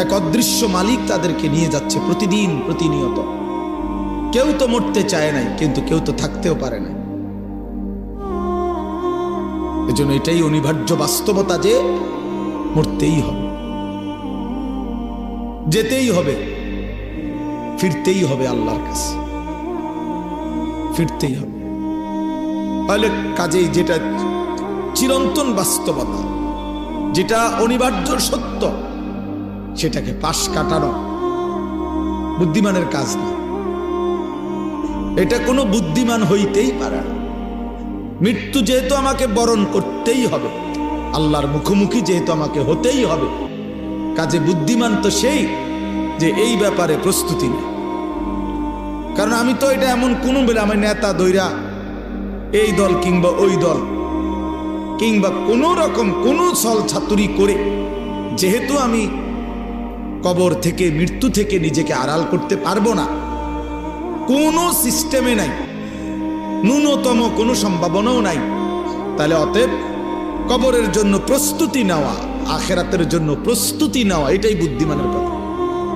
এক অদৃশ্য মালিক তাদেরকে নিয়ে যাচ্ছে প্রতিদিন প্রতিনিয়ত। কেউ তো মরতে চায় নাই, কিন্তু কেউ তো থাকতেও পারে না। এজন্য এটাই অনিবার্য বাস্তবতা যে মরতেই হবে, যেতেই হবে, ফিরতেই হবে আল্লাহর কাছে, ফিরতেই হবে। তাহলে কাজেই যেটা চিরন্তন বাস্তবতা, যেটা অনিবার্য সত্য, সেটাকে পাশ কাটানো বুদ্ধিমানের কাজ না। এটা কোনো বুদ্ধিমান হইতেই পারে না। মৃত্যু যেহেতু আমাকে বরণ করতেই হবে, আল্লাহর মুখোমুখি যেহেতু আমাকে হতেই হবে, কাজে বুদ্ধিমান তো সেই যে এই ব্যাপারে প্রস্তুতি নেই। কারণ আমি তো এটা এমন কোনো বেলা আমি নেতা দৈরা এই দল কিংবা ওই দল কিংবা কোনো রকম কোনো ছল ছাতুরি করে যেহেতু আমি কবর থেকে, মৃত্যু থেকে নিজেকে আড়াল করতে পারবো না, কোনো সিস্টেমে নাই, ন্যূনতম কোনো সম্ভাবনাও নাই, তাহলে অতএব কবরের জন্য প্রস্তুতি নেওয়া, আখেরাতের জন্য প্রস্তুতি নেওয়া, এটাই বুদ্ধিমানের কথা।